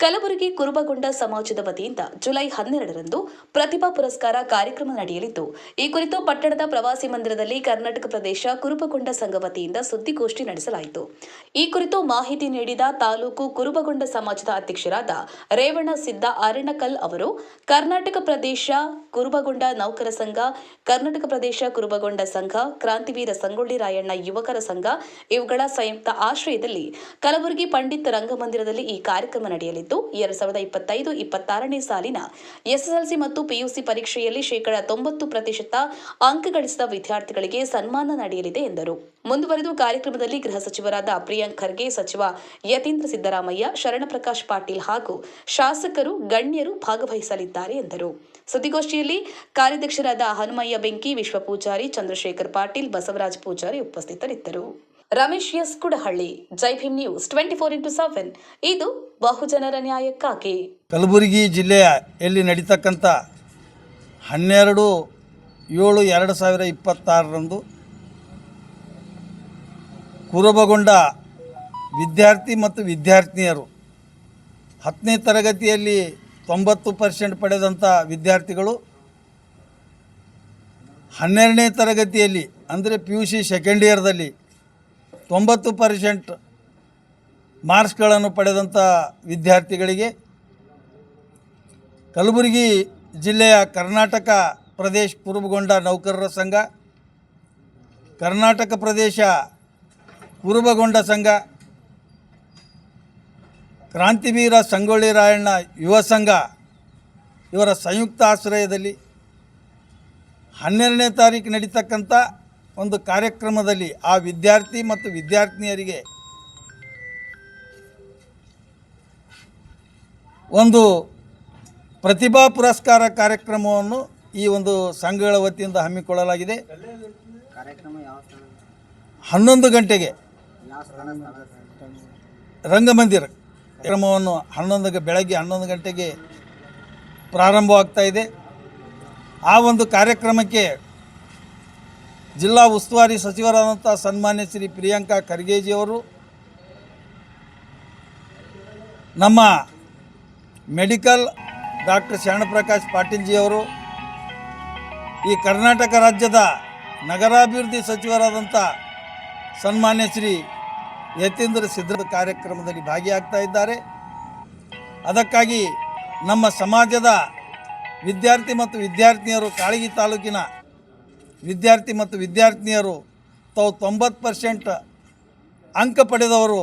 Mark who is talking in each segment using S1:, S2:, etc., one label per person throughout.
S1: ಕಲಬುರಗಿ ಕುರುಬಗೊಂಡ ಸಮಾಜದ ವತಿಯಿಂದ ಜುಲೈ 12ರಂದು ಪ್ರತಿಭಾ ಪುರಸ್ಕಾರ ಕಾರ್ಯಕ್ರಮ ನಡೆಯಲಿದ್ದು, ಈ ಕುರಿತು ಪಟ್ಟಣದ ಪ್ರವಾಸಿ ಮಂದಿರದಲ್ಲಿ ಕರ್ನಾಟಕ ಪ್ರದೇಶ ಕುರುಬಗೊಂಡ ಸಂಘ ವತಿಯಿಂದ ಸುದ್ದಿಗೋಷ್ಠಿ ನಡೆಸಲಾಯಿತು. ಈ ಕುರಿತು ಮಾಹಿತಿ ನೀಡಿದ ತಾಲೂಕು ಕುರುಬಗೊಂಡ ಸಮಾಜದ ಅಧ್ಯಕ್ಷರಾದ ರೇವಣ್ಣ ಸಿದ್ದ ಅರಣಕಲ್ ಅವರು, ಕರ್ನಾಟಕ ಪ್ರದೇಶ ಕುರುಬಗೊಂಡ ನೌಕರ ಸಂಘ, ಕರ್ನಾಟಕ ಪ್ರದೇಶ ಕುರುಬಗೊಂಡ ಸಂಘ, ಕ್ರಾಂತಿವೀರ ಸಂಗೊಳ್ಳಿ ರಾಯಣ್ಣ ಯುವಕರ ಸಂಘ ಇವುಗಳ ಸಂಯುಕ್ತ ಆಶ್ರಯದಲ್ಲಿ ಕಲಬುರಗಿ ಪಂಡಿತ್ ರಂಗಮಂದಿರದಲ್ಲಿ ಈ ಕಾರ್ಯಕ್ರಮ ನಡೆಯಲಿದ್ದು, 2025-26ನೇ ಸಾಲಿನ ಎಸ್ಎಸ್ಎಲ್ಸಿ ಮತ್ತು ಪಿಯುಸಿ ಪರೀಕ್ಷೆಯಲ್ಲಿ 90% ಅಂಕ ಗಳಿಸಿದ ವಿದ್ಯಾರ್ಥಿಗಳಿಗೆ ಸನ್ಮಾನ ನಡೆಯಲಿದೆ ಎಂದರು. ಮುಂದುವರೆದು ಕಾರ್ಯಕ್ರಮದಲ್ಲಿ ಗೃಹ ಸಚಿವರಾದ ಪ್ರಿಯಾಂಕ್ ಖರ್ಗೆ, ಸಚಿವ ಯತೀಂದ್ರ ಸಿದ್ದರಾಮಯ್ಯ, ಶರಣಪ್ರಕಾಶ್ ಪಾಟೀಲ್ ಹಾಗೂ ಶಾಸಕರು, ಗಣ್ಯರು ಭಾಗವಹಿಸಲಿದ್ದಾರೆ ಎಂದರು. ಸುದ್ದಿಗೋಷ್ಠಿಯಲ್ಲಿ ಕಾರ್ಯಾಧ್ಯಕ್ಷರಾದ ಹನುಮಯ್ಯ ಬೆಂಕಿ, ವಿಶ್ವ ಪೂಜಾರಿ, ಚಂದ್ರಶೇಖರ್ ಪಾಟೀಲ್, ಬಸವರಾಜ ಪೂಜಾರಿ ಉಪಸ್ಥಿತರಿದ್ದರು. ರಮೇಶ್ ಎಸ್ ಕುಡಹಳ್ಳಿ, ಜೈ ಭೀಮ್ ನ್ಯೂಸ್ 24x7 ಇದು ಬಹುಜನರ ನ್ಯಾಯಕ್ಕಾಗಿ.
S2: ಕಲಬುರಗಿ ಜಿಲ್ಲೆಯಲ್ಲಿ ನಡೀತಕ್ಕಂಥ 12/7/2026ರಂದು ಕುರುಬಗೊಂಡ ವಿದ್ಯಾರ್ಥಿ ಮತ್ತು ವಿದ್ಯಾರ್ಥಿನಿಯರು 10ನೇ ತರಗತಿಯಲ್ಲಿ 90% ಪಡೆದಂಥ ವಿದ್ಯಾರ್ಥಿಗಳು 12ನೇ ತರಗತಿಯಲ್ಲಿ ಅಂದರೆ PUC ಸೆಕೆಂಡ್ ಇಯರ್ದಲ್ಲಿ 90% ಮಾರ್ಕ್ಸ್ಗಳನ್ನು ಪಡೆದಂಥ ವಿದ್ಯಾರ್ಥಿಗಳಿಗೆ ಕಲಬುರಗಿ ಜಿಲ್ಲೆಯ ಕರ್ನಾಟಕ ಪ್ರದೇಶ ಕುರುಬಗೊಂಡ ನೌಕರರ ಸಂಘ, ಕರ್ನಾಟಕ ಪ್ರದೇಶ ಕುರುಬಗೊಂಡ ಸಂಘ, ಕ್ರಾಂತಿವೀರ ಸಂಗೊಳ್ಳಿ ರಾಯಣ್ಣ ಯುವ ಸಂಘ ಇವರ ಸಂಯುಕ್ತ ಆಶ್ರಯದಲ್ಲಿ 12ನೇ ತಾರೀಕು ನಡೀತಕ್ಕಂಥ ಒಂದು ಕಾರ್ಯಕ್ರಮದಲ್ಲಿ ಆ ವಿದ್ಯಾರ್ಥಿ ಮತ್ತು ವಿದ್ಯಾರ್ಥಿನಿಯರಿಗೆ ಒಂದು ಪ್ರತಿಭಾ ಪುರಸ್ಕಾರ ಕಾರ್ಯಕ್ರಮವನ್ನು ಈ ಒಂದು ಸಂಘಗಳ ವತಿಯಿಂದ ಹಮ್ಮಿಕೊಳ್ಳಲಾಗಿದೆ. 11 ಗಂಟೆಗೆ ರಂಗಮಂದಿರ ಕಾರ್ಯಕ್ರಮವನ್ನು ಬೆಳಗ್ಗೆ 11 ಗಂಟೆಗೆ ಪ್ರಾರಂಭವಾಗ್ತಾ ಇದೆ. ಆ ಒಂದು ಕಾರ್ಯಕ್ರಮಕ್ಕೆ ಜಿಲ್ಲಾ ಉಸ್ತುವಾರಿ ಸಚಿವರಾದಂಥ ಸನ್ಮಾನ್ಯ ಶ್ರೀ ಪ್ರಿಯಾಂಕಾ ಖರ್ಗೆಜಿಯವರು, ನಮ್ಮ ಮೆಡಿಕಲ್ ಡಾಕ್ಟರ್ ಶರಣಪ್ರಕಾಶ್ ಪಾಟೀಲ್ಜಿಯವರು, ಈ ಕರ್ನಾಟಕ ರಾಜ್ಯದ ನಗರಾಭಿವೃದ್ಧಿ ಸಚಿವರಾದಂಥ ಸನ್ಮಾನ್ಯ ಶ್ರೀ ಯತೀಂದ್ರ ಸಿದ್ದರಾಮಯ್ಯ ಕಾರ್ಯಕ್ರಮದಲ್ಲಿ ಭಾಗಿಯಾಗ್ತಾ ಇದ್ದಾರೆ. ಅದಕ್ಕಾಗಿ ನಮ್ಮ ಸಮಾಜದ ವಿದ್ಯಾರ್ಥಿ ಮತ್ತು ವಿದ್ಯಾರ್ಥಿನಿಯರು, ಕಾಳಗಿ ತಾಲೂಕಿನ ವಿದ್ಯಾರ್ಥಿ ಮತ್ತು ವಿದ್ಯಾರ್ಥಿನಿಯರು ತಾವು 90% ಅಂಕ ಪಡೆದವರು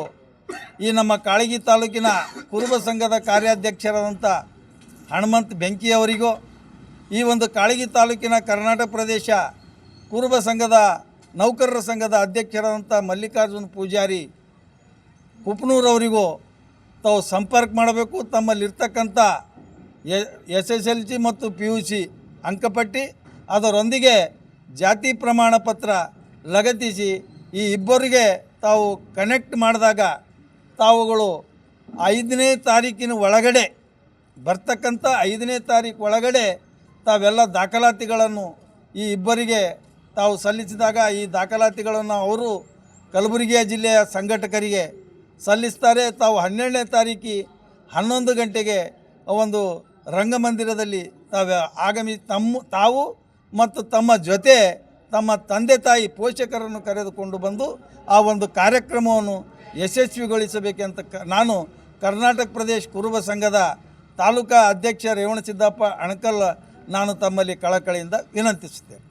S2: ಈ ನಮ್ಮ ಕಾಳಗಿ ತಾಲೂಕಿನ ಕುರುಬ ಸಂಘದ ಕಾರ್ಯಾಧ್ಯಕ್ಷರಾದಂಥ ಹನುಮಂತ ಬೆಂಕಿಯವರಿಗೂ, ಈ ಒಂದು ಕಾಳಗಿ ತಾಲೂಕಿನ ಕರ್ನಾಟಕ ಪ್ರದೇಶ ಕುರುಬ ಸಂಘದ ನೌಕರರ ಸಂಘದ ಅಧ್ಯಕ್ಷರಾದಂಥ ಮಲ್ಲಿಕಾರ್ಜುನ ಪೂಜಾರಿ ಕುಪ್ನೂರವರಿಗೂ ತಾವು ಸಂಪರ್ಕ ಮಾಡಬೇಕು. ತಮ್ಮಲ್ಲಿರ್ತಕ್ಕಂಥ SSLC ಮತ್ತು PUC ಅಂಕಪಟ್ಟಿ ಅದರೊಂದಿಗೆ ಜಾತಿ ಪ್ರಮಾಣ ಪತ್ರ ಲಗತ್ತಿಸಿ ಈ ಇಬ್ಬರಿಗೆ ತಾವು ಕನೆಕ್ಟ್ ಮಾಡಿದಾಗ ತಾವುಗಳು 5ನೇ ತಾರೀಕಿನ ಒಳಗಡೆ ಬರ್ತಕ್ಕಂಥ 5ನೇ ತಾರೀಕು ಒಳಗಡೆ ತಾವೆಲ್ಲ ದಾಖಲಾತಿಗಳನ್ನು ಈ ಇಬ್ಬರಿಗೆ ತಾವು ಸಲ್ಲಿಸಿದಾಗ ಈ ದಾಖಲಾತಿಗಳನ್ನು ಅವರು ಕಲಬುರಗಿಯ ಜಿಲ್ಲೆಯ ಸಂಘಟಕರಿಗೆ ಸಲ್ಲಿಸ್ತಾರೆ. ತಾವು 12ನೇ ತಾರೀಕು 11 ಗಂಟೆಗೆ ಒಂದು ರಂಗಮಂದಿರದಲ್ಲಿ ತಾವು ಮತ್ತು ತಮ್ಮ ಜೊತೆ ತಮ್ಮ ತಂದೆ ತಾಯಿ ಪೋಷಕರನ್ನು ಕರೆದುಕೊಂಡು ಬಂದು ಆ ಒಂದು ಕಾರ್ಯಕ್ರಮವನ್ನು ಯಶಸ್ವಿಗೊಳಿಸಬೇಕೆಂತ ನಾನು ಕರ್ನಾಟಕ ಪ್ರದೇಶ ಕುರುಬ ಸಂಘದ ತಾಲೂಕಾ ಅಧ್ಯಕ್ಷ ರೇವಣ ಸಿದ್ದಪ್ಪ ಅಣಕಲ್ ನಾನು ತಮ್ಮಲ್ಲಿ ಕಳಕಳಿಯಿಂದ ವಿನಂತಿಸುತ್ತೇನೆ.